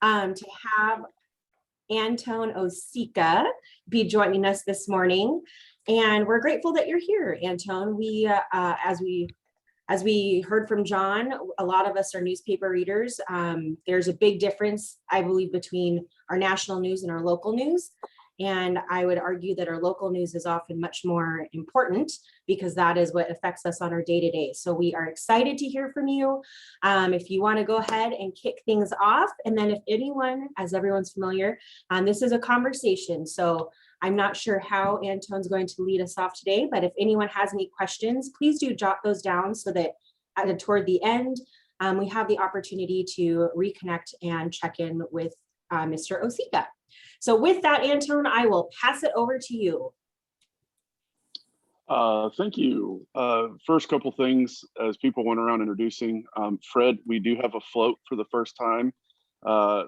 to have Antone Oseka be joining us this morning. And we're grateful that you're here, Antone. As we heard from John, a lot of us are newspaper readers. There's a big difference, I believe, between our national news and our local news. And I would argue that our local news is often much more important because that is what affects us on our day-to-day. So we are excited to hear from you. If you want to go ahead and kick things off, and then if anyone, as everyone's familiar, this is a conversation. So I'm not sure how Antone's going to lead us off today, but if anyone has any questions, please do jot those down so that toward the end, we have the opportunity to reconnect and check in with Mr. Oseka. So with that, Antone, I will pass it over to you. Thank you. First couple things as people went around introducing. Fred, we do have a float for the first time.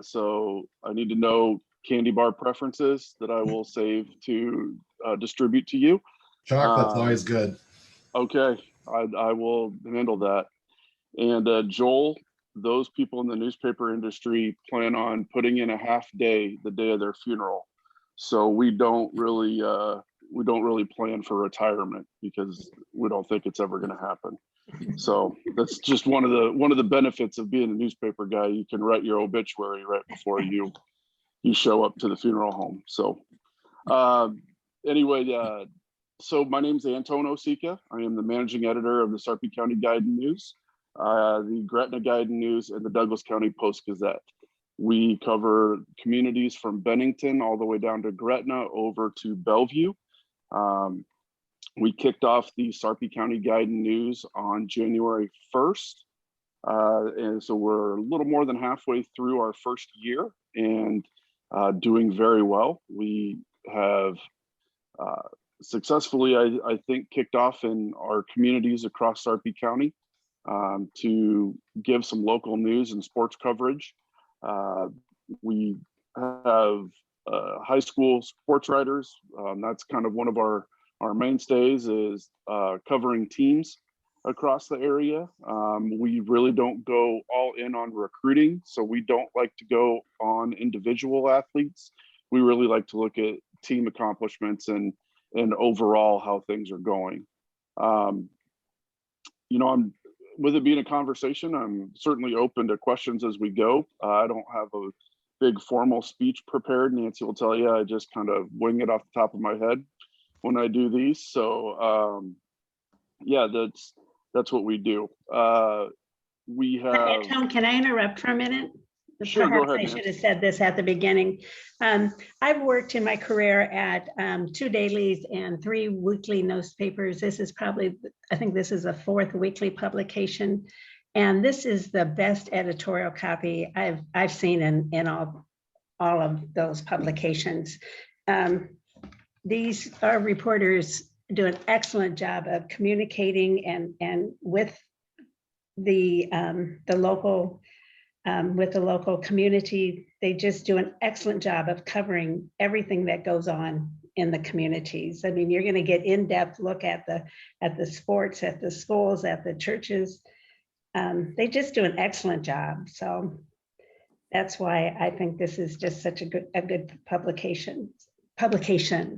So I need to know candy bar preferences that I will save to distribute to you. Chocolate's always good. Okay, I will handle that. And Joel, those people in the newspaper industry plan on putting in a half day the day of their funeral. So we don't really plan for retirement because we don't think it's ever going to happen. So that's just one of the benefits of being a newspaper guy. You can write your obituary right before you show up to the funeral home. So anyway, so my name's Antone Oseka. I am the managing editor of the Sarpy County Guide and News, the Gretna Guide and News, and the Douglas County Post-Gazette. We cover communities from Bennington all the way down to Gretna over to Bellevue. We kicked off the Sarpy County Guide and News on January 1st. And so we're a little more than halfway through our first year and doing very well. We have successfully, I think, kicked off in our communities across Sarpy County to give some local news and sports coverage. We have high school sports writers. That's kind of one of our mainstays is covering teams across the area. We really don't go all in on recruiting, so we don't like to go on individual athletes. We really like to look at team accomplishments and overall how things are going. With it being a conversation, I'm certainly open to questions as we go. I don't have a big formal speech prepared. Nancy will tell you I just kind of wing it off the top of my head when I do these. So yeah, that's what we do. We have. Tom, can I interrupt for a minute? Sure, Perhaps go ahead. I should have said this at the beginning. I've worked in my career at 2 dailies and 3 weekly newspapers. This is probably, I think this is a 4th weekly publication. And this is the best editorial copy I've seen in all of those publications. These are reporters do an excellent job of communicating and with the local community. They just do an excellent job of covering everything that goes on in the communities. I mean, you're going to get in-depth look at the sports, at the schools, at the churches. They just do an excellent job. So that's why I think this is just such a good publications,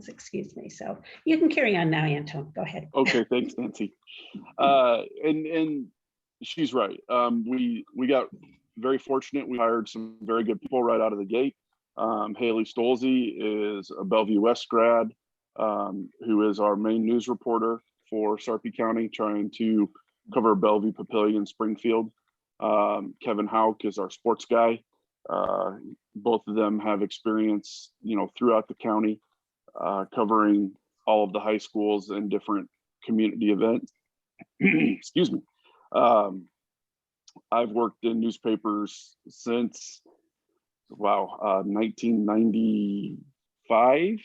excuse me. So you can carry on now, Antone. Go ahead. Okay, thanks, Nancy. And she's right. We got very fortunate. We hired some very good people right out of the gate. Haley Stolze is a Bellevue West grad, who is our main news reporter for Sarpy County, trying to cover Bellevue, Papillion, Springfield. Kevin Hauk is our sports guy. Both of them have experience, throughout the county, covering all of the high schools and different community events. Excuse me. I've worked in newspapers since 1995,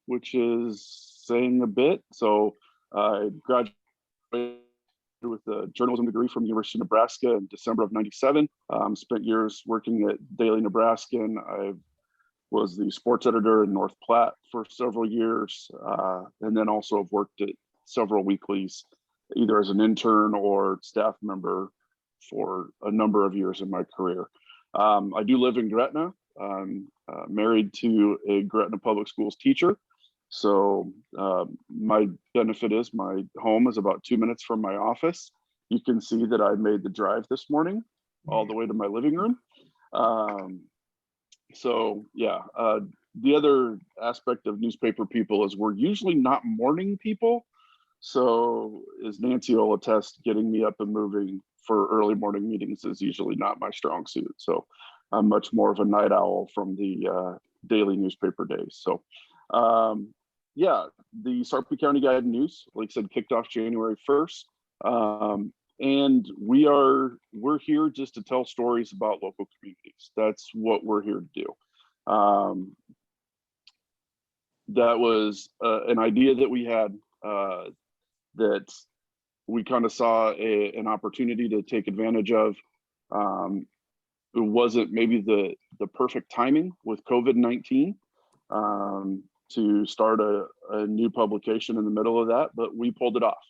which is saying a bit. So I graduated with a journalism degree from the University of Nebraska in December of '97. Spent years working at Daily Nebraskan. I was the sports editor in North Platte for several years, and then also have worked at several weeklies, either as an intern or staff member for a number of years in my career. I do live in Gretna. I'm married to a Gretna Public Schools teacher. So my benefit is my home is about 2 minutes from my office. You can see that I made the drive this morning all the way to my living room. So yeah, the other aspect of newspaper people is we're usually not morning people. So as Nancy will attest, getting me up and moving for early morning meetings is usually not my strong suit. So I'm much more of a night owl from the daily newspaper days. So yeah, the Sarpy County Guide News, like I said, kicked off January 1st. And we're here just to tell stories about local communities. That's what we're here to do. That was an idea that we had that we kind of saw an opportunity to take advantage of. It wasn't maybe the perfect timing with COVID-19 to start a new publication in the middle of that, but we pulled it off.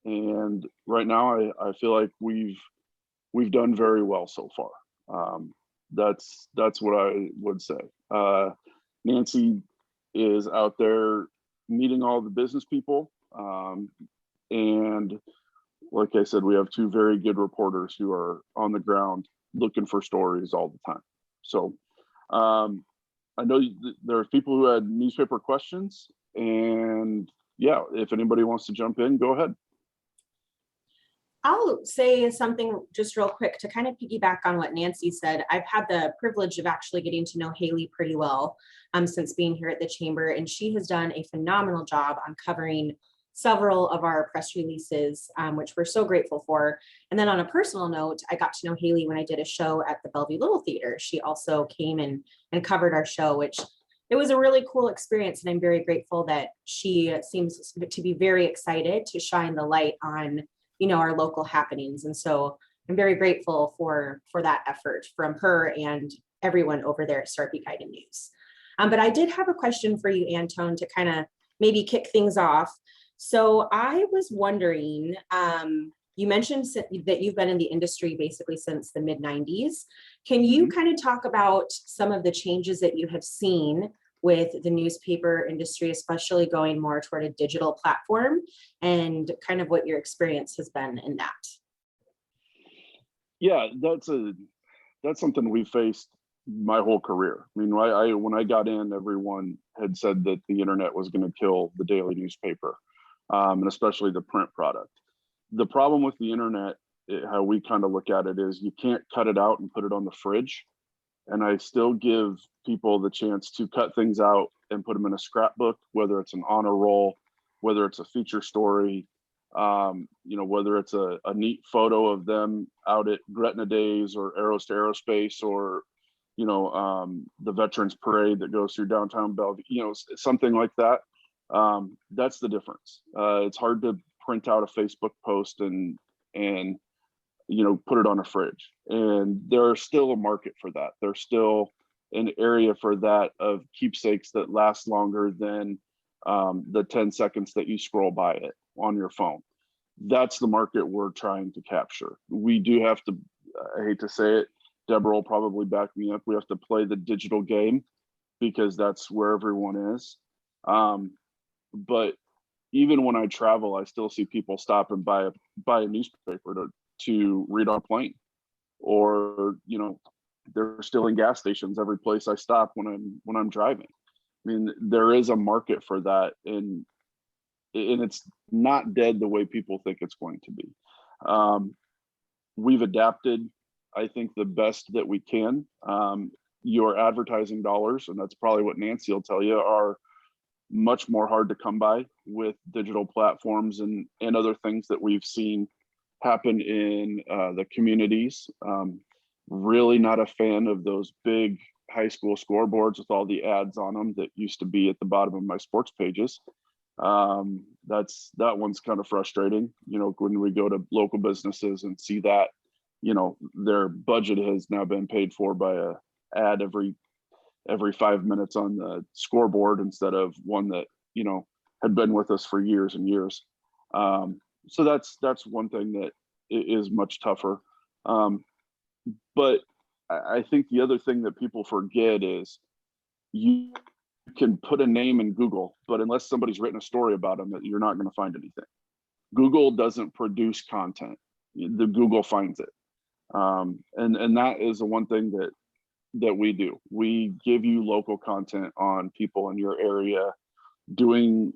And right now I feel like we've done very well so far. That's what I would say. Nancy is out there meeting all the business people. And like I said, we have two very good reporters who are on the ground looking for stories all the time. So I know there are people who had newspaper questions, and yeah, if anybody wants to jump in, go ahead. I'll say something just real quick to kind of piggyback on what Nancy said. I've had the privilege of actually getting to know Haley pretty well since being here at the chamber, and she has done a phenomenal job on covering several of our press releases, which we're so grateful for. And then on a personal note, I got to know Haley when I did a show at the Bellevue Little Theater. She also came and covered our show, which it was a really cool experience. And I'm very grateful that she seems to be very excited to shine the light on, you know, our local happenings. And so I'm very grateful for that effort from her and everyone over there at Sarpy Guide and News. But I did have a question for you, Antone, to kind of maybe kick things off. So I was wondering, you mentioned that you've been in the industry basically since the mid-90s. Can you kind of talk about some of the changes that you have seen with the newspaper industry, especially going more toward a digital platform, and kind of what your experience has been in that? Yeah, that's something we faced my whole career. I mean, when I got in, everyone had said that the internet was going to kill the daily newspaper, and especially the print product. The problem with the internet, how we kind of look at it, is you can't cut it out and put it on the fridge. And I still give people the chance to cut things out and put them in a scrapbook, whether it's an honor roll, whether it's a feature story, you know, whether it's a neat photo of them out at Gretna Days or Arrows to Aerospace, or, you know, the Veterans Parade that goes through downtown Bellevue, you know, something like that. That's the difference. It's hard to print out a Facebook post and you know, put it on a fridge. And there's still a market for that. There's still an area for that of keepsakes that last longer than the 10 seconds that you scroll by it on your phone. That's the market we're trying to capture. We do have to, I hate to say it, Deborah will probably back me up, we have to play the digital game because that's where everyone is. But even when I travel, I still see people stop and buy a newspaper to read on a plane, or, you know, they're still in gas stations every place I stop when I'm driving. I mean, there is a market for that, and it's not dead the way people think it's going to be. We've adapted, I think, the best that we can. Your advertising dollars, and that's probably what Nancy will tell you, are much more hard to come by with digital platforms and other things that we've seen happen in the communities. Really not a fan of those big high school scoreboards with all the ads on them that used to be at the bottom of my sports pages. That one's kind of frustrating, you know, when we go to local businesses and see that, you know, their budget has now been paid for by a ad every 5 minutes on the scoreboard instead of one that, you know, had been with us for years and years. So that's one thing that is much tougher. But I think the other thing that people forget is you can put a name in Google, but unless somebody's written a story about them, you're not going to find anything. Google doesn't produce content. The Google finds it. And that is the one thing that we do. We give you local content on people in your area doing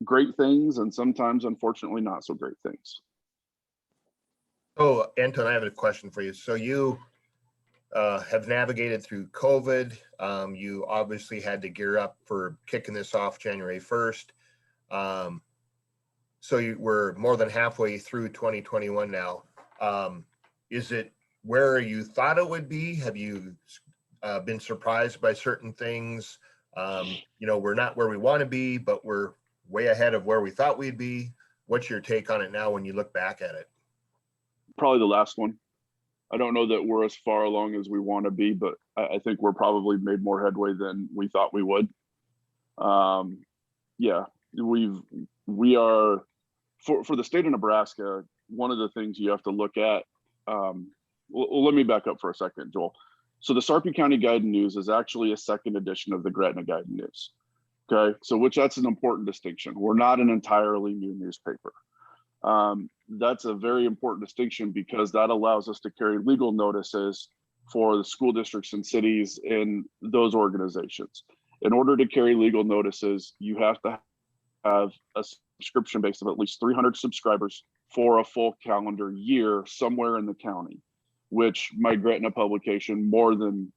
great things, and sometimes, unfortunately, not so great things. Oh, Antone, I have a question for you. So you have navigated through COVID. You obviously had to gear up for kicking this off January 1st. So we're more than halfway through 2021 now. Is it where you thought it would be? Have you been surprised by certain things? We're not where we want to be, but we're way ahead of where we thought we'd be. What's your take on it now when you look back at it? Probably the last one. I don't know that we're as far along as we want to be, but I think we're probably made more headway than we thought we would. Yeah, we are for the state of Nebraska. One of the things you have to look at. Well, let me back up for a second, Joel. So the Sarpy County Guide and News is actually a second edition of the Gretna Guide and News. Okay, so that's an important distinction. We're not an entirely new newspaper. That's a very important distinction because that allows us to carry legal notices for the school districts and cities in those organizations. In order to carry legal notices, you have to have a subscription base of at least 300 subscribers for a full calendar year somewhere in the county, which my Gretna publication more than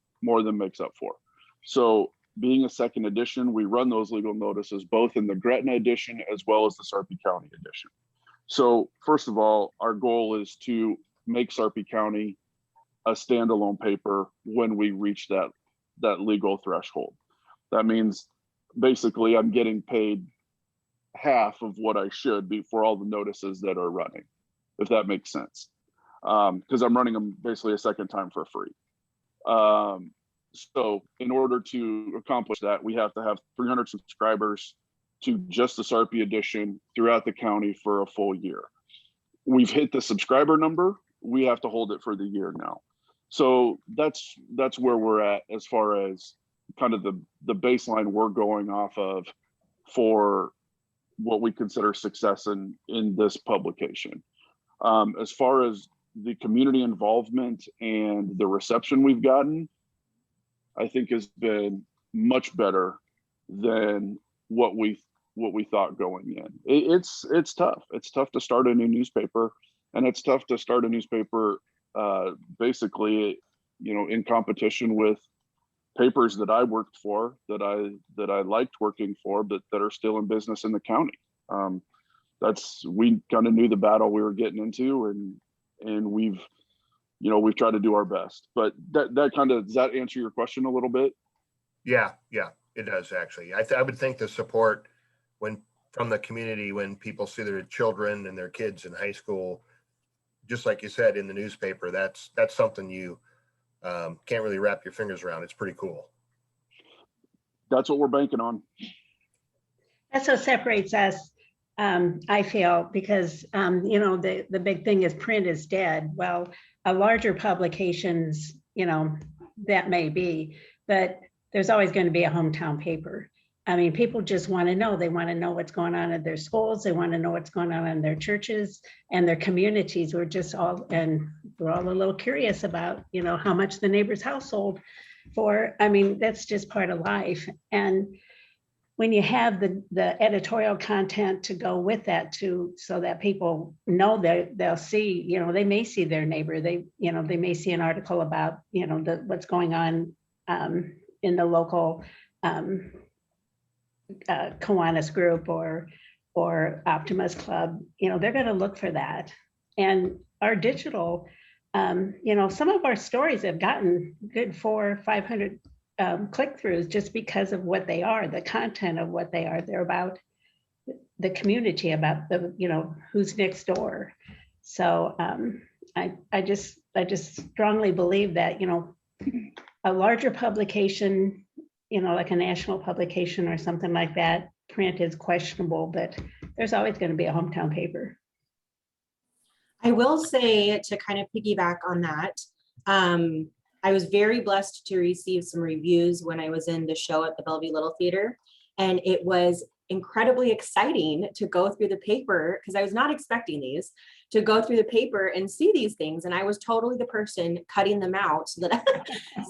makes up for. So being a second edition, we run those legal notices both in the Gretna edition as well as the Sarpy County edition. So first of all, our goal is to make Sarpy County a standalone paper when we reach that legal threshold. That means basically I'm getting paid half of what I should be for all the notices that are running, if that makes sense. Because I'm running them basically a second time for free. So in order to accomplish that, we have to have 300 subscribers to just the Sarpy edition throughout the county for a full year. We've hit the subscriber number. We have to hold it for the year now. So that's where we're at as far as kind of the baseline we're going off of for what we consider success in this publication. As far as the community involvement and the reception we've gotten, I think has been much better than what we thought going in. It's tough. It's tough to start a new newspaper, and it's tough to start a newspaper basically, in competition with papers that I worked for, that I liked working for, but that are still in business in the county. We kind of knew the battle we were getting into, and we've tried to do our best. But that kind of, does that answer your question a little bit? Yeah, it does actually. I would think the support from the community when people see their children and their kids in high school, just like you said, in the newspaper, that's something you can't really wrap your fingers around. It's pretty cool. That's what we're banking on. That's what separates us, I feel, because, the big thing is print is dead. Well, a larger publications, that may be, but there's always going to be a hometown paper. I mean, people just want to know. They want to know what's going on at their schools. They want to know what's going on in their churches and their communities. We're all a little curious about, how much the neighbor's household for. I mean, that's just part of life. And when you have the editorial content to go with that too, so that people know that they'll see, they may see their neighbor. They may see an article about, what's going on in the local Kiwanis group or Optimus Club. They're going to look for that. And our digital, some of our stories have gotten good 400 or 500 click-throughs just because of what they are, the content of what they are. They're about the community, about the, who's next door. So I just strongly believe that, a larger publication, like a national publication or something like that, print is questionable, but there's always going to be a hometown paper. I will say, to kind of piggyback on that, I was very blessed to receive some reviews when I was in the show at the Bellevue Little Theater. And it was incredibly exciting to go through the paper because I was not expecting these, to go through the paper and see these things. And I was totally the person cutting them out so that,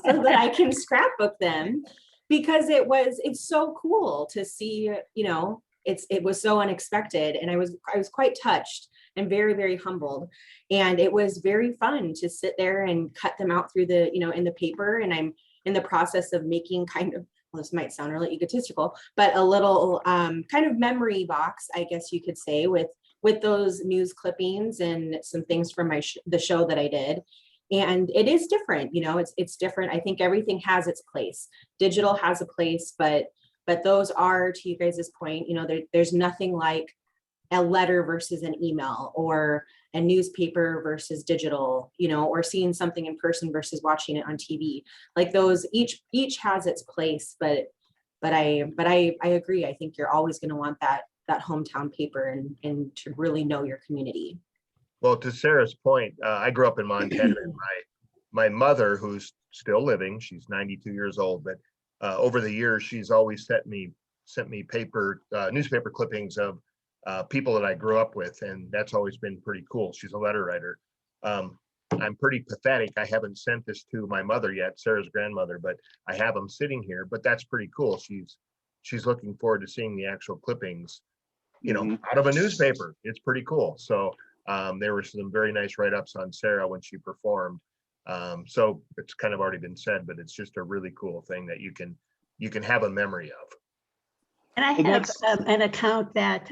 so that I can scrapbook them, because it's so cool to see, you know, it was so unexpected. And I was quite touched and very, very humbled. And it was very fun to sit there and cut them out through the, you know, in the paper. And I'm in the process of making kind of, well, this might sound really egotistical, but a little kind of memory box, I guess you could say, with those news clippings and some things from the show that I did. And it is different, you know, it's different. I think everything has its place. Digital has a place, but those are, to you guys' point, you know, there's nothing like a letter versus an email, or a newspaper versus digital, you know, or seeing something in person versus watching it on TV. Like those, each has its place, but I agree. I think you're always going to want that hometown paper and to really know your community. Well, to Sarah's point, I grew up in Montana. And my mother, who's still living, she's 92 years old, but over the years, she's always sent me newspaper clippings of people that I grew up with, and that's always been pretty cool. She's a letter writer. I'm pretty pathetic. I haven't sent this to my mother yet, Sarah's grandmother, but I have them sitting here. But that's pretty cool. She's looking forward to seeing the actual clippings, you know, out of a newspaper. It's pretty cool. So there were some very nice write-ups on Sarah when she performed. So it's kind of already been said, but it's just a really cool thing that you can have a memory of. And I have an account that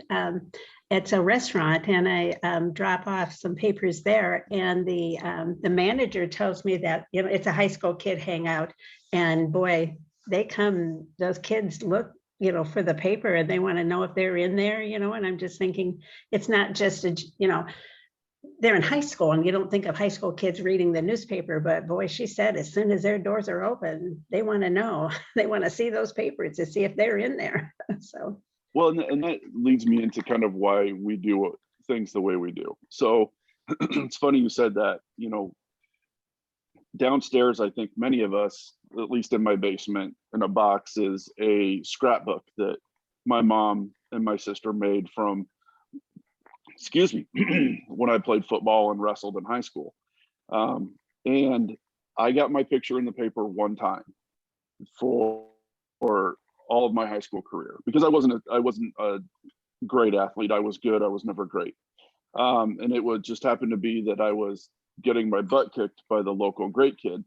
it's a restaurant, and I drop off some papers there, and the manager tells me that, you know, it's a high school kid hangout, and boy, those kids look, you know, for the paper, and they want to know if they're in there, you know. And I'm just thinking, it's not just you know, they're in high school, and you don't think of high school kids reading the newspaper, but boy, she said as soon as their doors are open, they want to know, they want to see those papers to see if they're in there. So, well, and that leads me into kind of why we do things the way we do. So it's funny you said that. You know, downstairs, I think many of us, at least in my basement, in a box, is a scrapbook that my mom and my sister made from, excuse me, when I played football and wrestled in high school. And I got my picture in the paper one time for all of my high school career, because I wasn't a great athlete. I was good. I was never great. And it would just happen to be that I was getting my butt kicked by the local great kid.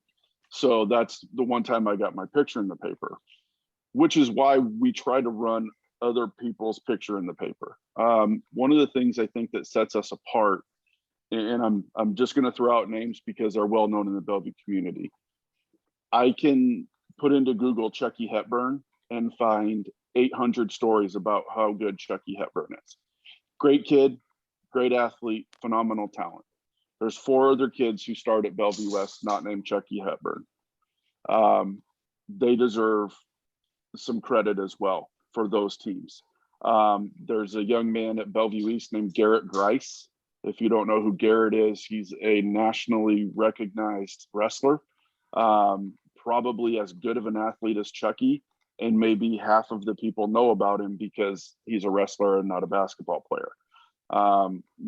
So that's the one time I got my picture in the paper, which is why we try to run other people's picture in the paper. One of the things I think that sets us apart, and I'm just going to throw out names because they're well known in the Bellevue community. I can put into Google Chucky Hepburn and find 800 stories about how good Chucky Hepburn is. Great kid, great athlete, phenomenal talent. There's 4 other kids who start at Bellevue West not named Chucky Hepburn. They deserve some credit as well for those teams. There's a young man at Bellevue East named Garrett Grice. If you don't know who Garrett is, he's a nationally recognized wrestler, probably as good of an athlete as Chucky, and maybe half of the people know about him because he's a wrestler and not a basketball player.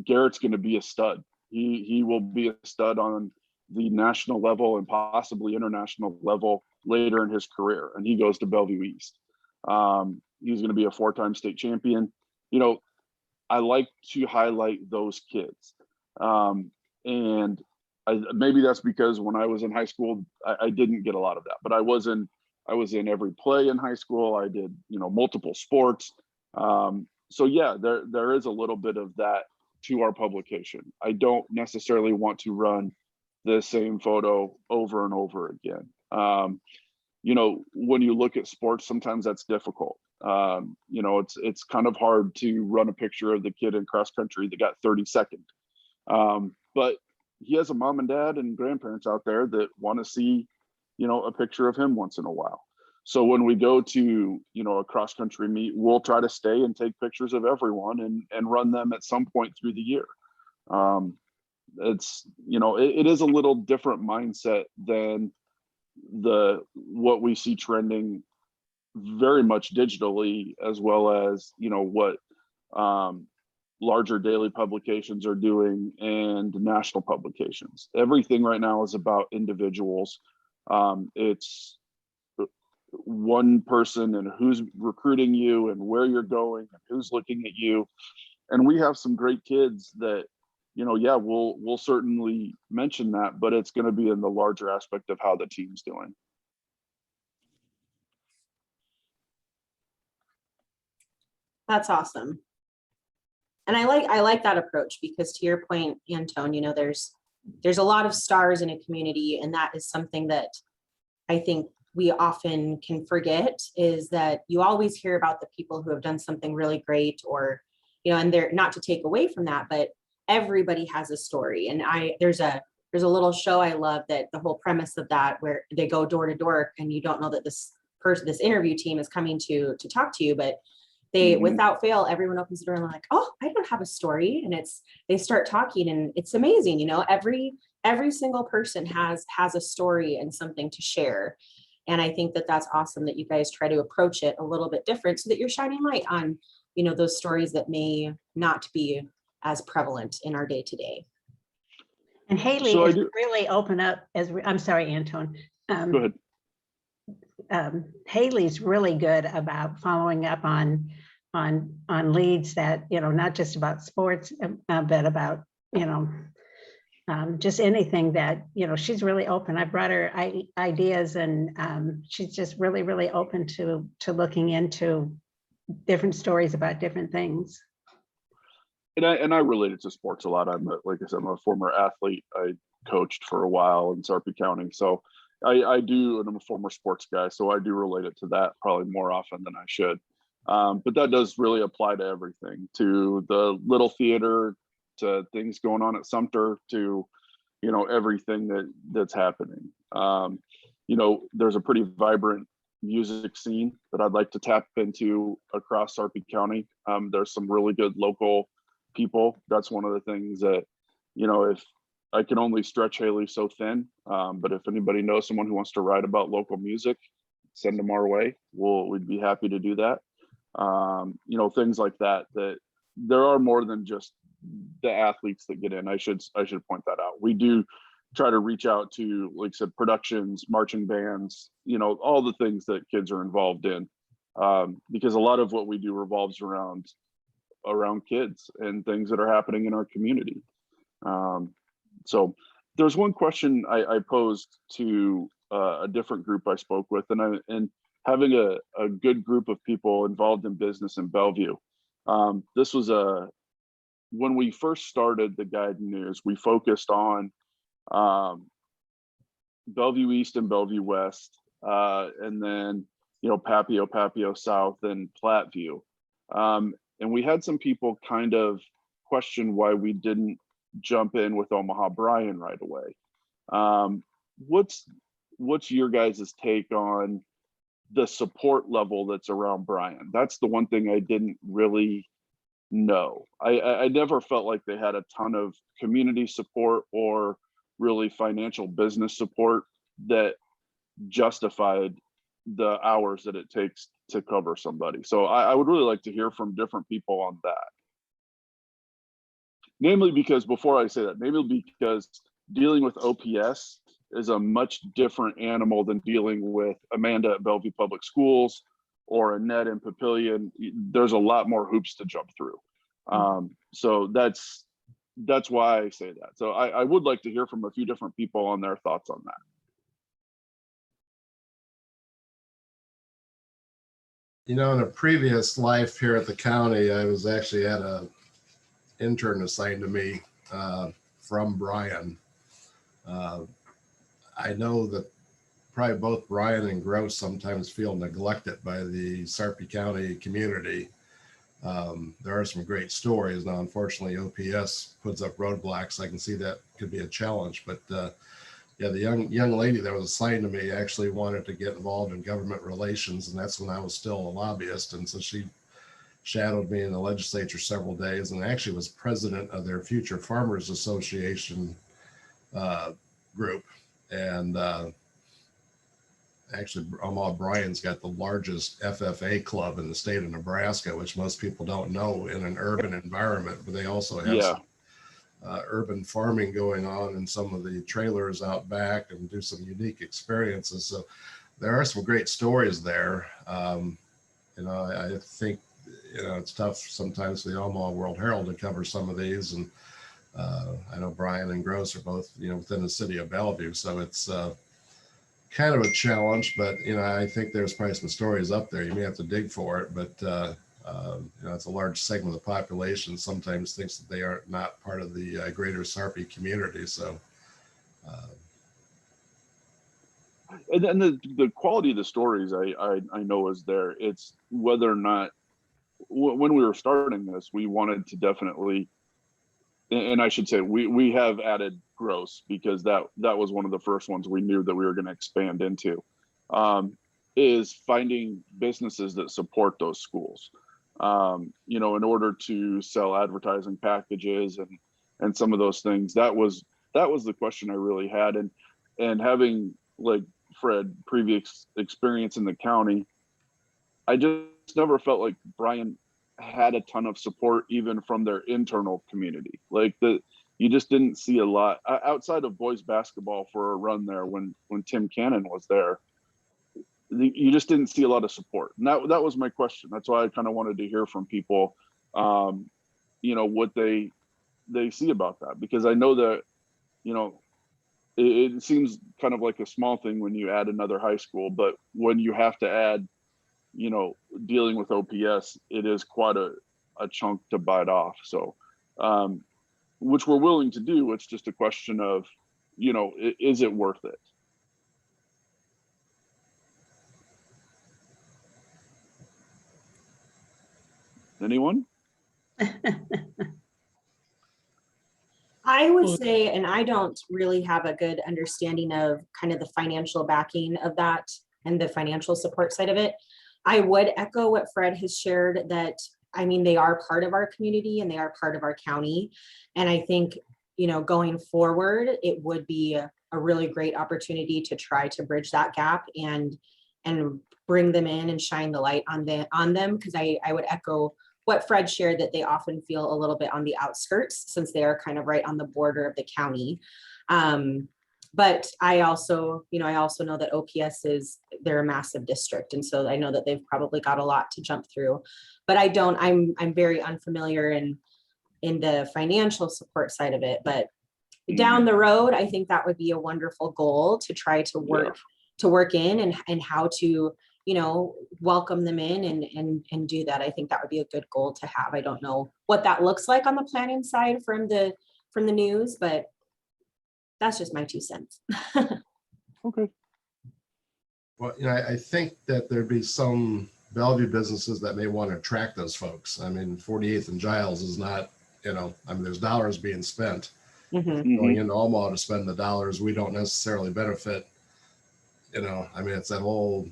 Garrett's going to be a stud. He will be a stud on the national level and possibly international level later in his career, and he goes to Bellevue East. He's going to be a 4-time state champion. You know, I like to highlight those kids. And maybe that's because when I was in high school, I didn't get a lot of that, but I was in every play in high school. I did, you know, multiple sports. So yeah, there is a little bit of that to our publication. I don't necessarily want to run the same photo over and over again. You know, when you look at sports, sometimes that's difficult. You know, it's kind of hard to run a picture of the kid in cross country that got 32nd. But he has a mom and dad and grandparents out there that want to see, you know, a picture of him once in a while. So when we go to, you know, a cross country meet, we'll try to stay and take pictures of everyone and run them at some point through the year. It's, you know, it is a little different mindset than what we see trending very much digitally, as well as, you know, what larger daily publications are doing and national publications. Everything right now is about individuals. It's one person and who's recruiting you and where you're going and who's looking at you. And we have some great kids that, you know, yeah, we'll certainly mention that, but it's going to be in the larger aspect of how the team's doing. That's awesome. And I like that approach, because to your point, Antone, you know, there's a lot of stars in a community, and that is something that I think we often can forget, is that you always hear about the people who have done something really great, or, you know, and they're not to take away from that, but everybody has a story. And there's a little show I love, that the whole premise of that, where they go door to door and you don't know that this interview team is coming to talk to you, but they, without fail, everyone opens the door and they're like, oh, I don't have a story. And they start talking, and it's amazing. You know, every single person has a story and something to share. And I think that that's awesome that you guys try to approach it a little bit different, so that you're shining light on, you know, those stories that may not be as prevalent in our day to day. And Haley So is really open up, I'm sorry, Antone. Go ahead. Haley's really good about following up on leads that, you know, not just about sports, but about, you know, just anything that, you know, she's really open. I brought her ideas, and she's just really, really open to looking into different stories about different things. And I related to sports a lot. Like I said, I'm a former athlete. I coached for a while in Sarpy County. So I do, and I'm a former sports guy, so I do relate it to that probably more often than I should. But that does really apply to everything, to the little theater, to things going on at Sumter, to, you know, everything that's happening. You know, there's a pretty vibrant music scene that I'd like to tap into across Sarpy County. There's some really good local people. That's one of the things that, you know, if I can only stretch Haley so thin, but if anybody knows someone who wants to write about local music, send them our way. We'd be happy to do that. You know, things like that, that there are more than just the athletes that get in. I should point that out. We do try to reach out to, like I said, productions, marching bands, you know, all the things that kids are involved in, because a lot of what we do revolves around kids and things that are happening in our community. So there's one question I posed to a different group I spoke with, and having a good group of people involved in business in Bellevue. This was when we first started the Guide News, we focused on Bellevue East and Bellevue West, and then, you know, Papio South and Platteview. And we had some people kind of question why we didn't jump in with Omaha Bryan right away. What's your guys' take on the support level that's around Bryan? That's the one thing I didn't really know. I never felt like they had a ton of community support or really financial business support that justified the hours that it takes to cover somebody. So I would really like to hear from different people on that. Namely because, before I say that, namely because dealing with OPS is a much different animal than dealing with Amanda at Bellevue Public Schools or Annette in Papillion. There's a lot more hoops to jump through. So that's why I say that. So I would like to hear from a few different people on their thoughts on that. You know, in a previous life here at the county, I was actually at a intern assigned to me from Bryan. I know that probably both Bryan and Gross sometimes feel neglected by the Sarpy County community. There are some great stories. Now, unfortunately, OPS puts up roadblocks. I can see that could be a challenge, but yeah, the young lady that was assigned to me actually wanted to get involved in government relations, and that's when I was still a lobbyist. And so she shadowed me in the legislature several days, and actually was president of their Future Farmers Association group. And actually, Omaha Bryan's got the largest FFA club in the state of Nebraska, which most people don't know in an urban environment, but they also have Yeah. some urban farming going on in some of the trailers out back and do some unique experiences. So there are some great stories there. I think, it's tough sometimes for the Omaha World Herald to cover some of these. And I know Brian and Gross are both, within the city of Bellevue. So it's kind of a challenge, but, I think there's probably some stories up there. You may have to dig for it, but it's a large segment of the population sometimes thinks that they are not part of the greater Sarpy community. So, and then the quality of the stories I know is there. It's whether or not when we were starting this, we wanted to definitely, and I should say we have added Gross because that was one of the first ones we knew that we were going to expand into, is finding businesses that support those schools. In order to sell advertising packages and some of those things. That was the question I really had. And having, like Fred, previous experience in the county, I just never felt like Bryan had a ton of support even from their internal community. Like you just didn't see a lot outside of boys basketball for a run there when Tim Cannon was there. You just didn't see a lot of support. And that was my question. That's why I kind of wanted to hear from people, what they see about that, because I know that, it seems kind of like a small thing when you add another high school, but when you have to add, dealing with OPS, it is quite a chunk to bite off. So, which we're willing to do. It's just a question of, is it worth it? Anyone? I would say, and I don't really have a good understanding of kind of the financial backing of that and the financial support side of it. I would echo what Fred has shared, that, they are part of our community and they are part of our county. And I think, going forward, it would be a really great opportunity to try to bridge that gap and bring them in and shine the light on them. Because I would echo what Fred shared, that they often feel a little bit on the outskirts since they are kind of right on the border of the county. But I also know that OPS they're a massive district. And so I know that they've probably got a lot to jump through, but I'm very unfamiliar in the financial support side of it. But down the road, I think that would be a wonderful goal to try to work in and how to, welcome them in and do that. I think that would be a good goal to have. I don't know what that looks like on the planning side from the news, but that's just my 2 cents. Okay. Well, I think that there'd be some Bellevue businesses that may want to attract those folks. 48th and Giles is not, there's dollars being spent. Going into Omaha to spend the dollars, we don't necessarily benefit. It's that whole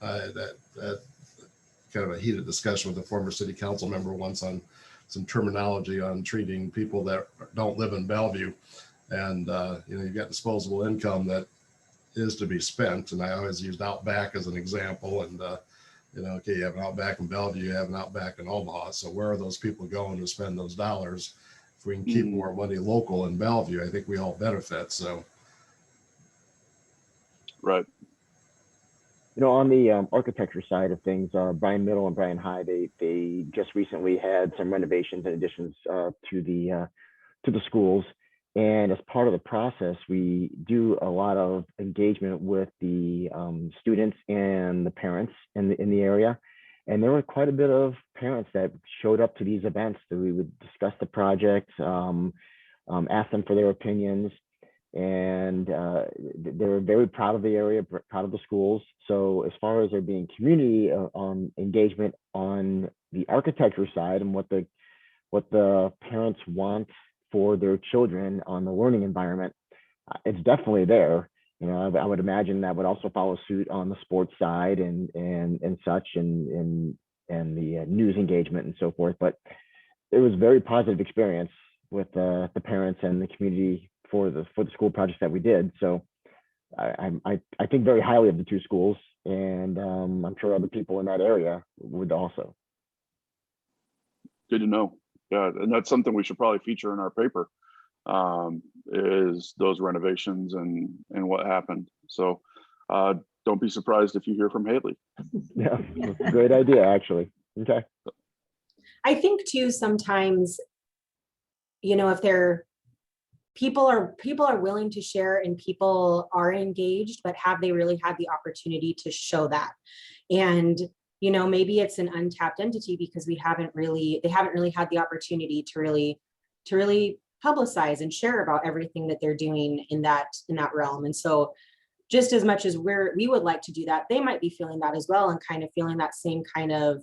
that kind of a heated discussion with a former city council member once on some terminology on treating people that don't live in Bellevue. And you've got disposable income that is to be spent. And I always used Outback as an example. And okay, you have an Outback in Bellevue, you have an Outback in Omaha. So where are those people going to spend those dollars? If we can keep more money local in Bellevue, I think we all benefit. So, right. On the architecture side of things, Bryan Middle and Bryan High, they just recently had some renovations and additions to the schools. And as part of the process, we do a lot of engagement with the students and the parents in the area. And there were quite a bit of parents that showed up to these events that we would discuss the project, ask them for their opinions. And they were very proud of the area, proud of the schools. So as far as there being community engagement on the architecture side and what the parents want for their children on the learning environment, it's definitely there. I would imagine that would also follow suit on the sports side and such and the news engagement and so forth. But it was a very positive experience with the parents and the community for the school projects that we did. So I think very highly of the two schools, and I'm sure other people in that area would also. Good to know. Yeah, and that's something we should probably feature in our paper, is those renovations and what happened. So don't be surprised if you hear from Haley. Yeah, that's a great idea, actually. Okay. I think too, sometimes, you know, if people are willing to share and people are engaged, but have they really had the opportunity to show that? And, you know, maybe it's an untapped entity because they haven't really had the opportunity to really publicize and share about everything that they're doing in that realm. And so just as much as we would like to do that, they might be feeling that as well, and kind of feeling that same kind of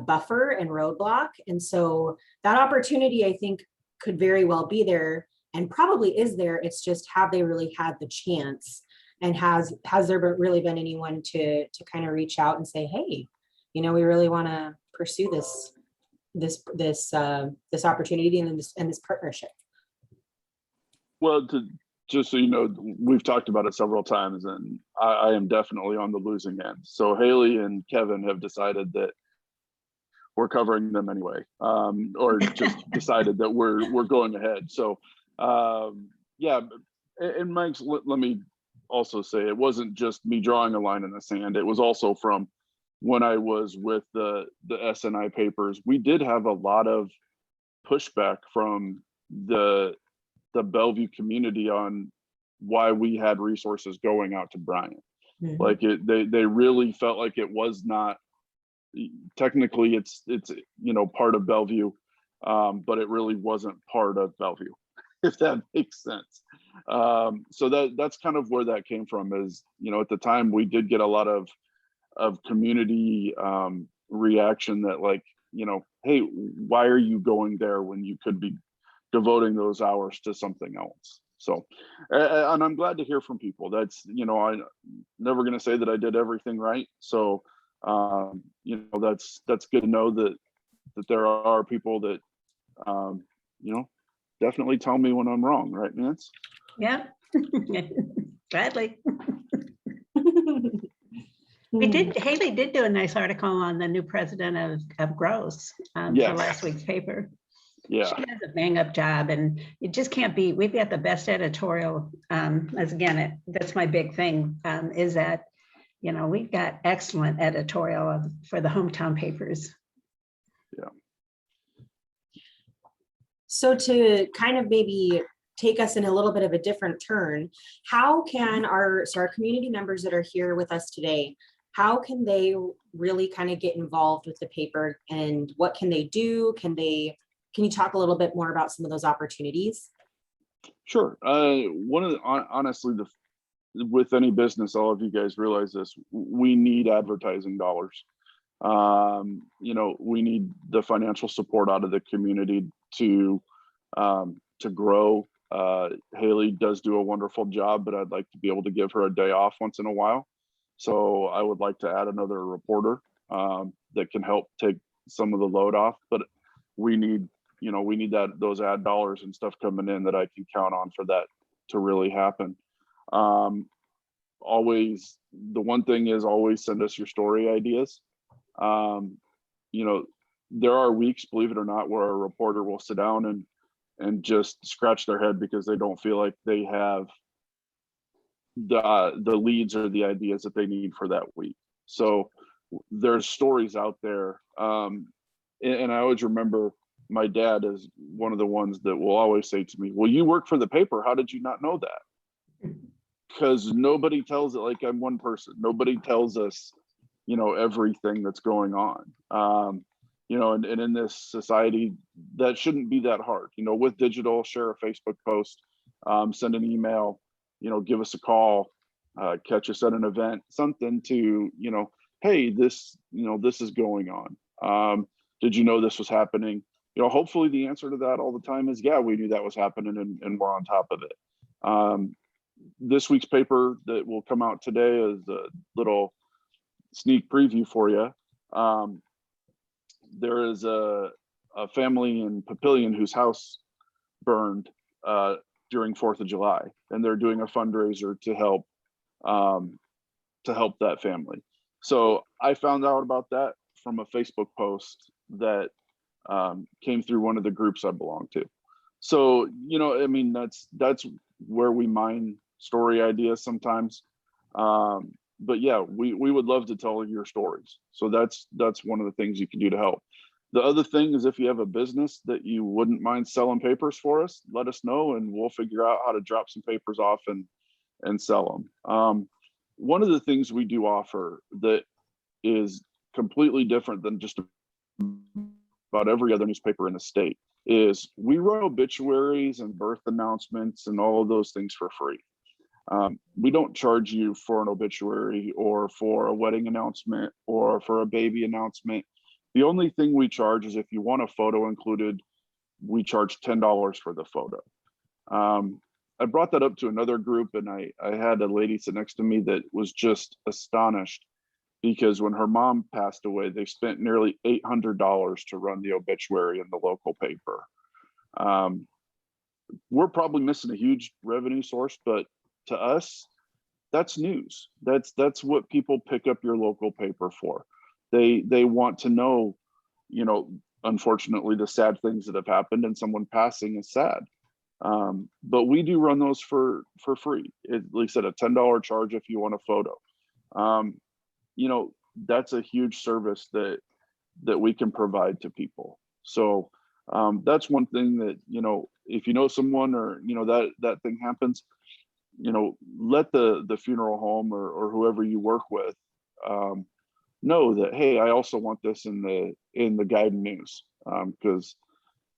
buffer and roadblock. And so that opportunity, I think, could very well be there, and probably is there. It's just, have they really had the chance, and has there really been anyone to kind of reach out and say, hey, you know, we really want to pursue this opportunity and this partnership. Well, just so you know, we've talked about it several times, and I am definitely on the losing end. So Haley and Kevin have decided that we're covering them anyway, or just decided that we're going ahead. So yeah, and Mike's, let me also say, it wasn't just me drawing a line in the sand. It was also from when I was with the SNI papers. We did have a lot of pushback from the Bellevue community on why we had resources going out to Bryant. Mhm. Like they really felt like it was not, technically it's you know, part of Bellevue, but it really wasn't part of Bellevue, if that makes sense. So that's kind of where that came from. Is, you know, at the time we did get a lot of community reaction that, like, you know, hey, why are you going there when you could be devoting those hours to something else? So, and I'm glad to hear from people. That's, you know, I'm never going to say that I did everything right. So, you know, that's good to know that there are people that, you know, definitely tell me when I'm wrong, right, Nance? Yeah, gladly. Haley did do a nice article on the new president of Gross for Yes. last week's paper. Yeah. She does a bang up job, and it just can't be. We've got the best editorial. As again, that's my big thing, is that, you know, we've got excellent editorial for the hometown papers. Yeah. So to kind of maybe take us in a little bit of a different turn, how can our community members that are here with us today, how can they really kind of get involved with the paper, and what can they do? Can you talk a little bit more about some of those opportunities? Sure. One of the, honestly, with any business, all of you guys realize this, we need advertising dollars. You know, we need the financial support out of the community to grow. Haley does do a wonderful job, but I'd like to be able to give her a day off once in a while. So I would like to add another reporter that can help take some of the load off. But we need, you know, we need those ad dollars and stuff coming in that I can count on for that to really happen. Always, the one thing is, always send us your story ideas. You know, there are weeks, believe it or not, where a reporter will sit down and just scratch their head because they don't feel like they have the leads or the ideas that they need for that week. So there's stories out there. And I always remember my dad is one of the ones that will always say to me, well, you work for the paper. How did you not know that? Because nobody tells it. Like, I'm one person. Nobody tells us, you know, everything that's going on. You know, and in this society, that shouldn't be that hard. You know, with digital, share a Facebook post, send an email, you know, give us a call, catch us at an event, something to, you know, hey, this, you know, this is going on. Did you know this was happening? You know, hopefully the answer to that all the time is, yeah, we knew that was happening, and we're on top of it. This week's paper that will come out today is a little sneak preview for you. There is a family in Papillion whose house burned during 4th of July, and they're doing a fundraiser to help to help that family. So I found out about that from a Facebook post that came through one of the groups I belong to. So, you know, I mean, that's where we mine story ideas sometimes. But yeah, we would love to tell your stories. So that's one of the things you can do to help. The other thing is, if you have a business that you wouldn't mind selling papers for us, let us know and we'll figure out how to drop some papers off and sell them. One of the things we do offer that is completely different than just about every other newspaper in the state is we run obituaries and birth announcements and all of those things for free. We don't charge you for an obituary or for a wedding announcement or for a baby announcement. The only thing we charge is if you want a photo included, we charge $10 for the photo. I brought that up to another group, and I had a lady sit next to me that was just astonished because when her mom passed away, they spent nearly $800 to run the obituary in the local paper. We're probably missing a huge revenue source, but to us, that's news. That's what people pick up your local paper for. They want to know, you know, unfortunately, the sad things that have happened, and someone passing is sad. But we do run those for free. At least at a $10 charge if you want a photo. You know, that's a huge service that we can provide to people. So that's one thing that, you know, if you know someone or, you know, that thing happens, you know, let the funeral home or whoever you work with know that, hey, I also want this in the guide and news, because,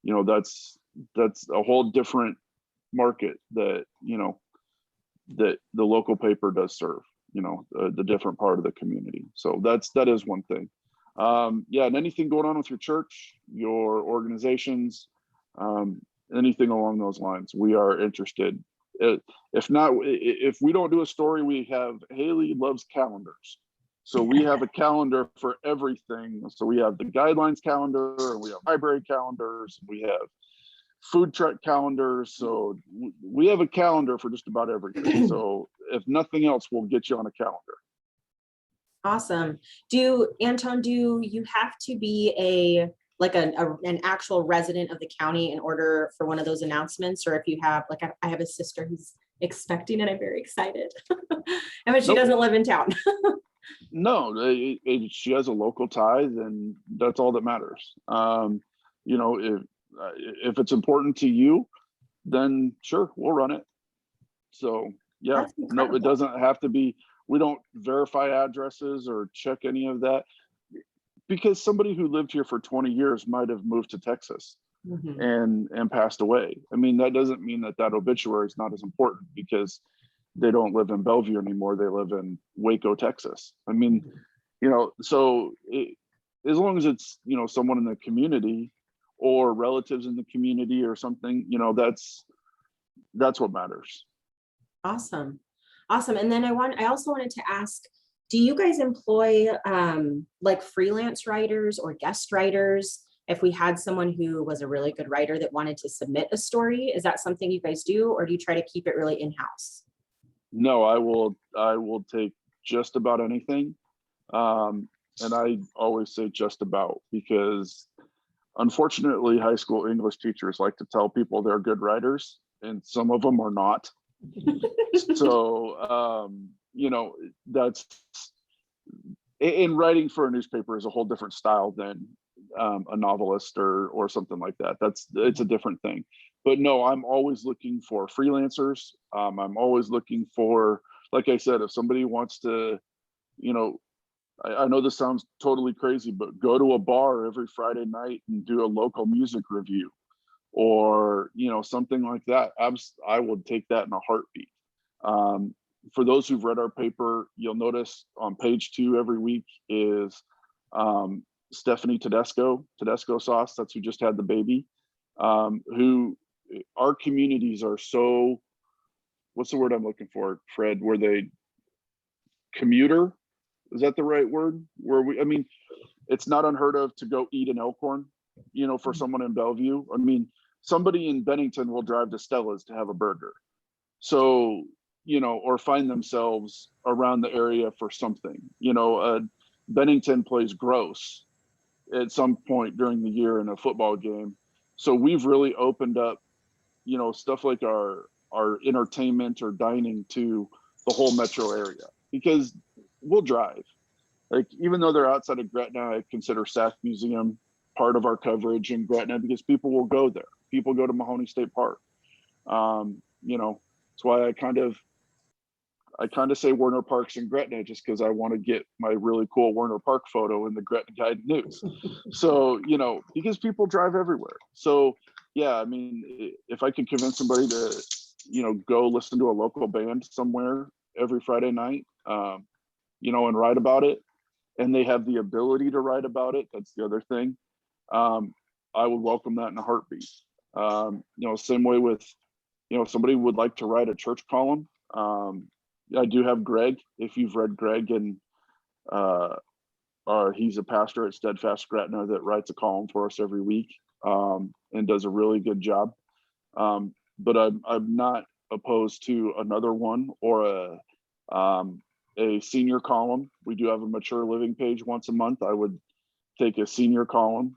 you know, that's a whole different market that, you know, that the local paper does serve, you know, the different part of the community. So that is one thing. Yeah, and anything going on with your church, your organizations, anything along those lines, we are interested. If not, if we don't do a story, we have Haley loves calendars. So we have a calendar for everything. So we have the guidelines calendar, and we have library calendars, we have food truck calendars. So we have a calendar for just about everything. So if nothing else, we'll get you on a calendar. Awesome. Antone, do you have to be an actual resident of the county in order for one of those announcements? Or if you have, like, I have a sister who's expecting and I'm very excited. But she doesn't live in town. No, she has a local tie, then that's all that matters. You know, if it's important to you, then sure, we'll run it. So yeah, no, it doesn't have to be. We don't verify addresses or check any of that, because somebody who lived here for 20 years might have moved to Texas and passed away. I mean, that doesn't mean that obituary is not as important because they don't live in Bellevue anymore. They live in Waco, Texas. I mean, you know, so as long as it's, you know, someone in the community or relatives in the community or something, you know, that's what matters. Awesome. And then I also wanted to ask, do you guys employ like freelance writers or guest writers? If we had someone who was a really good writer that wanted to submit a story, is that something you guys do, or do you try to keep it really in-house? No, I will take just about anything. And I always say just about, because unfortunately, high school English teachers like to tell people they're good writers, and some of them are not. So, you know, that's in writing for a newspaper is a whole different style than a novelist or something like that. It's a different thing. But no, I'm always looking for freelancers. I'm always looking for, like I said, if somebody wants to, you know, I know this sounds totally crazy, but go to a bar every Friday night and do a local music review, or, you know, something like that. I would take that in a heartbeat. For those who've read our paper, you'll notice on page 2 every week is Stephanie Tedesco sauce. That's who just had the baby. Who our communities are so, what's the word I'm looking for, Fred? Were they commuter? Is that the right word? I mean, it's not unheard of to go eat an Elkhorn, you know, for someone in Bellevue. I mean, somebody in Bennington will drive to Stella's to have a burger. So or find themselves around the area for something. Bennington plays Gross at some point during the year in a football game. So we've really opened up, stuff like our entertainment or dining to the whole metro area, because we'll drive. Like, even though they're outside of Gretna, I consider Sac Museum part of our coverage in Gretna, because people will go there. People go to Mahoney State Park. That's why I kind of say Werner Park's in Gretna, just because I want to get my really cool Werner Park photo in the Gretna Guide News. So, because people drive everywhere. So yeah, I mean, if I could convince somebody to, go listen to a local band somewhere every Friday night, and write about it, and they have the ability to write about it, that's the other thing. I would welcome that in a heartbeat. Same way with, somebody would like to write a church column. I do have Greg, if you've read Greg, and he's a pastor at Steadfast Gretna that writes a column for us every week, and does a really good job. But I'm not opposed to another one, or a senior column. We do have a mature living page once a month. I would take a senior column.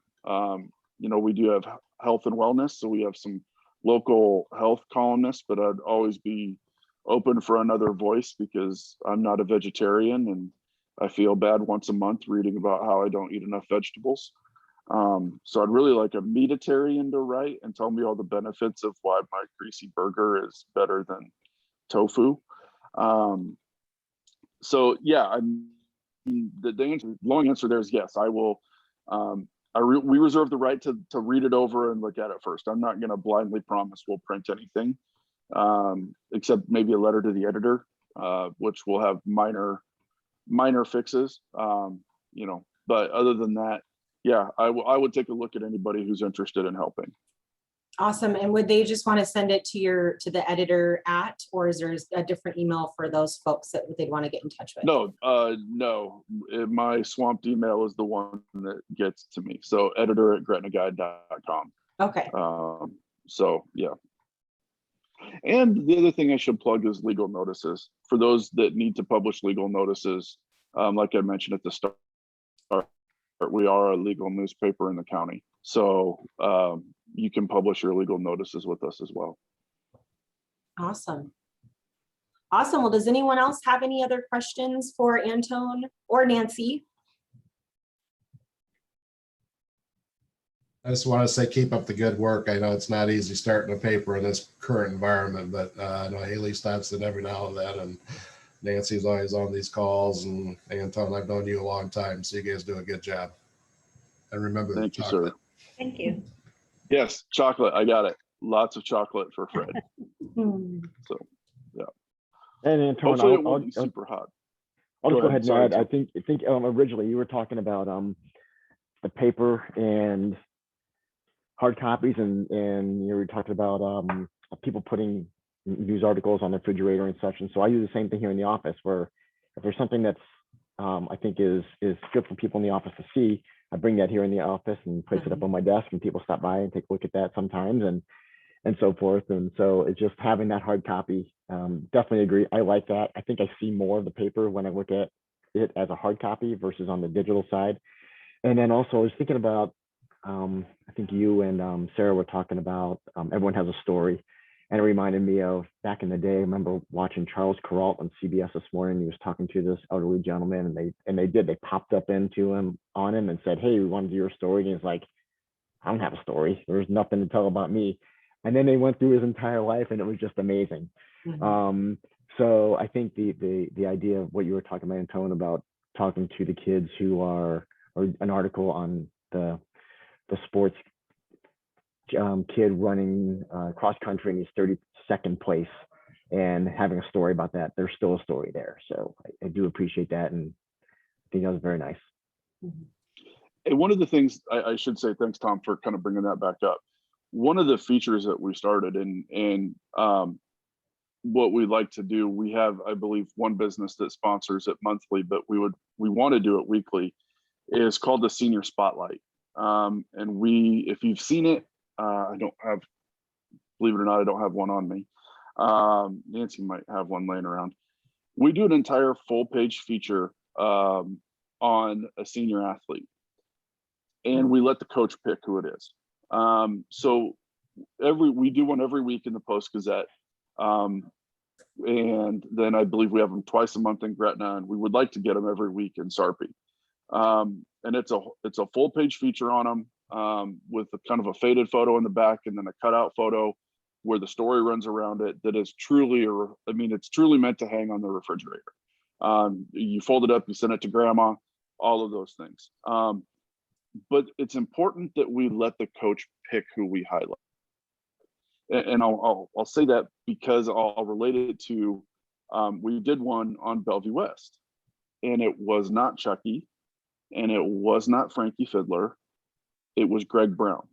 We do have health and wellness, so we have some local health columnists, but I'd always be open for another voice, because I'm not a vegetarian, and I feel bad once a month reading about how I don't eat enough vegetables. So I'd really like a meatitarian to write and tell me all the benefits of why my greasy burger is better than tofu. So yeah, the long answer there is yes. I will. We reserve the right to read it over and look at it first. I'm not going to blindly promise we'll print anything, except maybe a letter to the editor, which will have minor fixes. But other than that, yeah, I would take a look at anybody who's interested in helping. Awesome. And would they just want to send it to the editor or is there a different email for those folks that they'd want to get in touch with? No, my swamped email is the one that gets to me. So editor@gretnaguide.com. Okay. So yeah. And the other thing I should plug is legal notices. For those that need to publish legal notices, like I mentioned at the start, we are a legal newspaper in the county. So you can publish your legal notices with us as well. Awesome. Well, does anyone else have any other questions for Antone or Nancy? I just want to say, keep up the good work. I know it's not easy starting a paper in this current environment, but I know Haley stops in every now and then, and Nancy's always on these calls, and Antone, I've known you a long time, so you guys do a good job. And remember the Thank you, chocolate. sir. Thank you. Yes, chocolate. I got it. Lots of chocolate for Fred. So yeah. And Antone, Hopefully it won't be super hot. I'll just go ahead and Sorry, add. I think originally you were talking about the paper and hard copies, and you were talking about people putting news articles on the refrigerator and such. And so I do the same thing here in the office, where if there's something that's I think is good for people in the office to see, I bring that here in the office and place it up on my desk, and people stop by and take a look at that sometimes, and so forth. And so it's just having that hard copy. Definitely agree. I like that. I think I see more of the paper when I look at it as a hard copy versus on the digital side. And then also I was thinking about, I think you and Sarah were talking about everyone has a story. And it reminded me of back in the day. I remember watching Charles Kuralt on CBS this morning. He was talking to this elderly gentleman, and they popped up into him on him and said, "Hey, we want to do your story." And he's like, "I don't have a story. There's nothing to tell about me." And then they went through his entire life, and it was just amazing. So I think the idea of what you were talking about, Antone, about talking to the kids who are, or an article on the sports kid running cross country and he's 32nd place, and having a story about that, there's still a story there. So I do appreciate that, and I think that was very nice. And one of the things I should say, thanks Tom for kind of bringing that back up. One of the features that we started and what we like to do, we have, I believe, one business that sponsors it monthly, but we want to do it weekly, is called the Senior Spotlight. And if you've seen it, I don't have, believe it or not, I don't have one on me. Nancy might have one laying around. We do an entire full page feature on a senior athlete, and we let the coach pick who it is. So we do one every week in the Post Gazette. And then I believe we have them twice a month in Gretna, and we would like to get them every week in Sarpy. And it's a full page feature on them, with a kind of a faded photo in the back and then a cutout photo where the story runs around it. That is truly, it's truly meant to hang on the refrigerator. You fold it up, you send it to grandma, all of those things. But it's important that we let the coach pick who we highlight. And I'll say that because I'll relate it to, we did one on Bellevue West, and it was not Chucky, and it was not Frankie Fiddler, it was Greg Brown.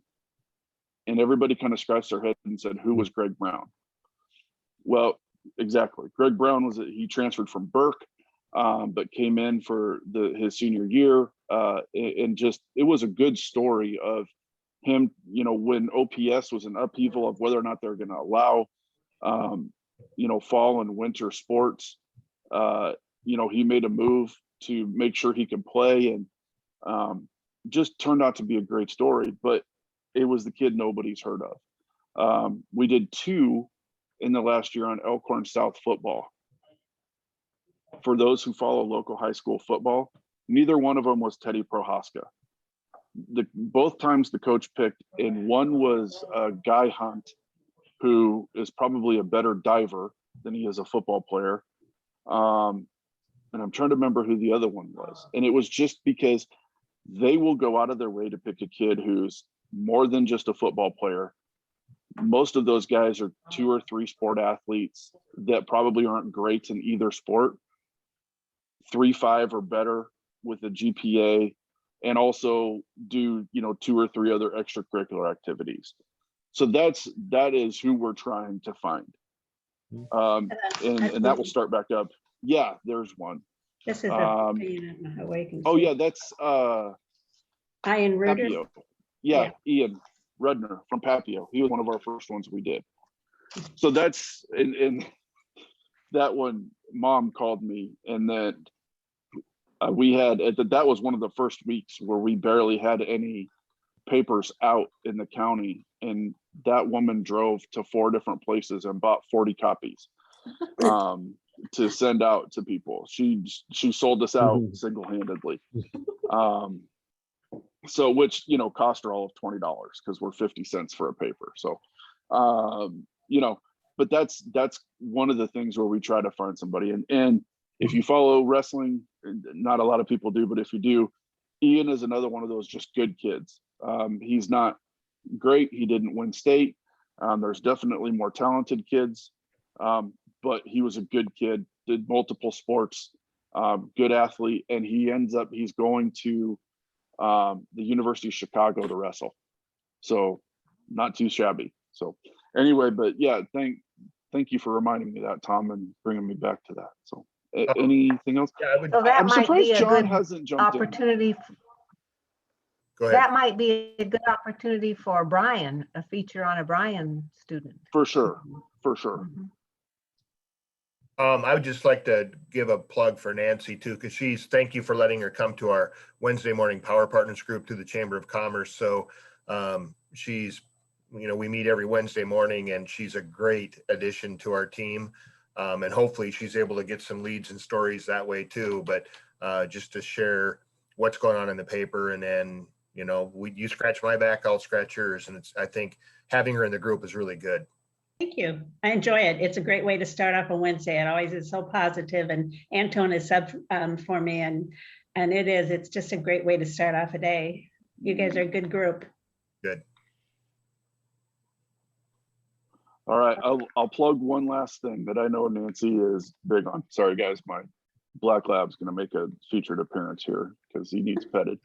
And everybody kind of scratched their head and said, who was Greg Brown? Well, exactly. Greg Brown he transferred from Burke, but came in for his senior year, and just, it was a good story of him, when OPS was an upheaval of whether or not they're going to allow, fall and winter sports. He made a move to make sure he could play, and just turned out to be a great story. But it was the kid nobody's heard of. We did 2 in the last year on Elkhorn South football. For those who follow local high school football, neither one of them was Teddy Prohaska. Both times the coach picked, and one was Guy Hunt, who is probably a better diver than he is a football player. And I'm trying to remember who the other one was. And it was just because they will go out of their way to pick a kid who's more than just a football player. Most of those guys are 2 or 3 sport athletes that probably aren't great in either sport, 3.5 or better with a GPA, and also do 2 or 3 other extracurricular activities. So that is who we're trying to find. And that will start back up. Yeah, there's one. This is oh yeah, that's Ian Reuter. Papio. Yeah, Ian Rudner from Papio. He was one of our first ones we did. So that's in that one. Mom called me, and then we had that was one of the first weeks where we barely had any papers out in the county, and that woman drove to 4 different places and bought 40 copies to send out to people. She sold us out single-handedly. So which cost her all of $20 because we're 50 cents for a paper. So but that's one of the things where we try to find somebody. And if you follow wrestling, not a lot of people do, but if you do, Ian is another one of those just good kids. He's not great. He didn't win state. There's definitely more talented kids, but he was a good kid, did multiple sports, good athlete, and he's going to the University of Chicago to wrestle. So not too shabby. So anyway, but yeah, thank you for reminding me that, Tom, and bringing me back to that. So anything else? Yeah, So that I'm might surprised be a John good hasn't jumped in. opportunity. Go ahead. That might be a good opportunity for Brian, a feature on a Brian student. For sure. Mhm. I would just like to give a plug for Nancy too, because thank you for letting her come to our Wednesday morning Power Partners group through the Chamber of Commerce. So she's, we meet every Wednesday morning, and she's a great addition to our team. And hopefully she's able to get some leads and stories that way too. But just to share what's going on in the paper, and then, you scratch my back, I'll scratch yours. And I think having her in the group is really good. Thank you. I enjoy it. It's a great way to start off a Wednesday. It always is so positive, and Antone is sub for me, and it's just a great way to start off a day. You guys are a good group. Good. All right, I'll plug one last thing that I know Nancy is big on. Sorry guys, my black lab's gonna make a featured appearance here because he needs petted.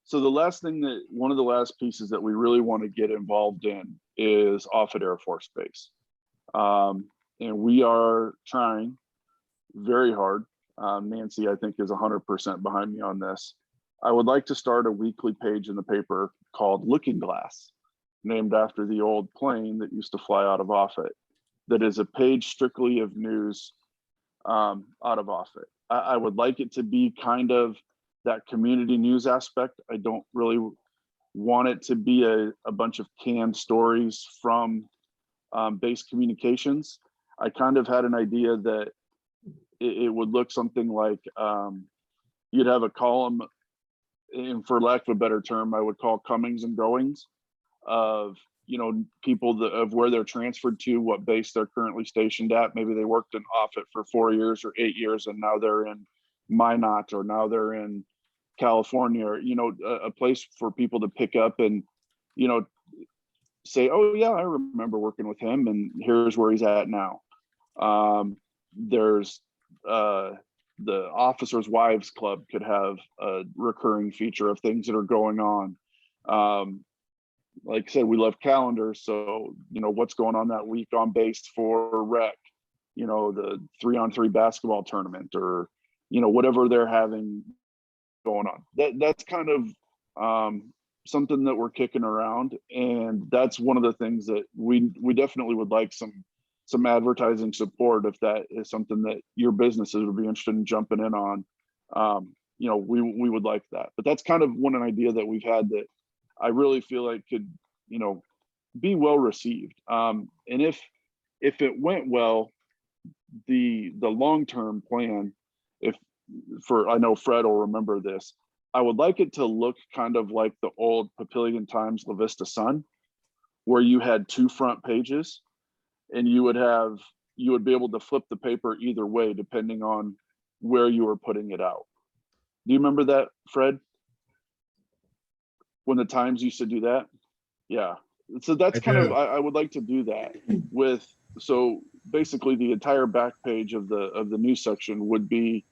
So one of the last pieces that we really want to get involved in is Offutt Air Force Base. And we are trying very hard. Nancy, I think, is 100% behind me on this. I would like to start a weekly page in the paper called Looking Glass. named after the old plane that used to fly out of Offutt, that is a page strictly of news out of Offutt. I would like it to be kind of that community news aspect. I don't really want it to be a bunch of canned stories from base communications. I kind of had an idea that it would look something like you'd have a column, and for lack of a better term, I would call comings and goings of, you know, people of where they're transferred to, what base they're currently stationed at. Maybe they worked in Offutt for 4 years or 8 years, and now they're in Minot, or now they're in California, or, you know, a place for people to pick up and, you know, say, oh yeah, I remember working with him, and here's where he's at now. There's the Officers' Wives Club could have a recurring feature of things that are going on. Like I said, we love calendars, so, you know, what's going on that week on base for rec, you know, the 3-on-3 basketball tournament, or, you know, whatever they're having going on. That's kind of something that we're kicking around, and that's one of the things that we definitely would like some advertising support, if that is something that your businesses would be interested in jumping in on. You know, we would like that. But that's kind of an idea that we've had that I really feel like could, you know, be well received. And if it went well, the long-term plan, I know Fred will remember this, I would like it to look kind of like the old Papillion Times La Vista Sun, where you had 2 front pages, and you would be able to flip the paper either way depending on where you were putting it out. Do you remember that, Fred? When the Times used to do that? Yeah. So that's I would like to do that with, so basically the entire back page of the news section would be,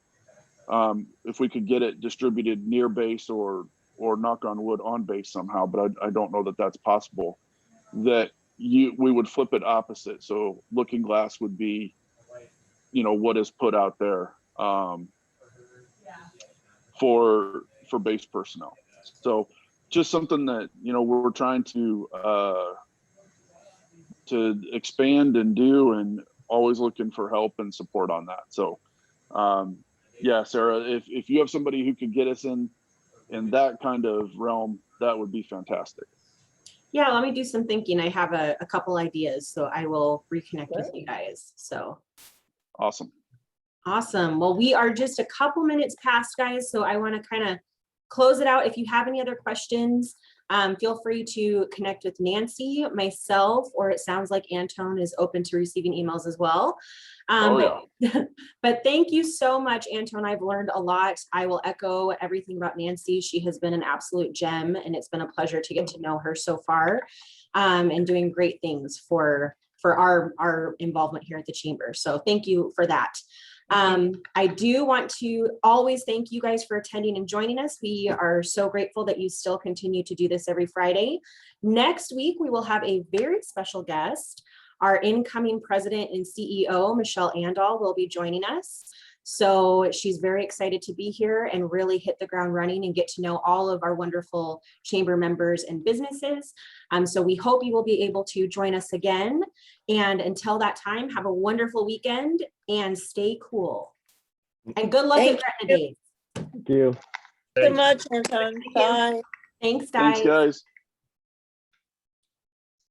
if we could get it distributed near base, or knock on wood, on base somehow, but I don't know that that's possible, that we would flip it opposite. So Looking Glass would be, you know, what is put out there for base personnel. So just something that, you know, we're trying to expand and do, and always looking for help and support on that. So yeah, Sarah, if you have somebody who could get us in that kind of realm, that would be fantastic. Yeah, let me do some thinking. I have a couple ideas, so I will reconnect with you guys. So Awesome. Well, we are just a couple minutes past, guys, so I want to kind of close it out. If you have any other questions, feel free to connect with Nancy, myself, or it sounds like Antone is open to receiving emails as well. But thank you so much, Antone. I've learned a lot. I will echo everything about Nancy. She has been an absolute gem, and it's been a pleasure to get to know her so far, and doing great things for our involvement here at the Chamber. So thank you for that. I do want to always thank you guys for attending and joining us. We are so grateful that you still continue to do this every Friday. Next week, we will have a very special guest. Our incoming president and CEO, Michelle Andal, will be joining us. So she's very excited to be here and really hit the ground running and get to know all of our wonderful chamber members and businesses. So we hope you will be able to join us again. And until that time, have a wonderful weekend and stay cool. And good luck at Gretna Days. Thank you. So much, Antone. Bye. Thanks, guys. Thanks, guys.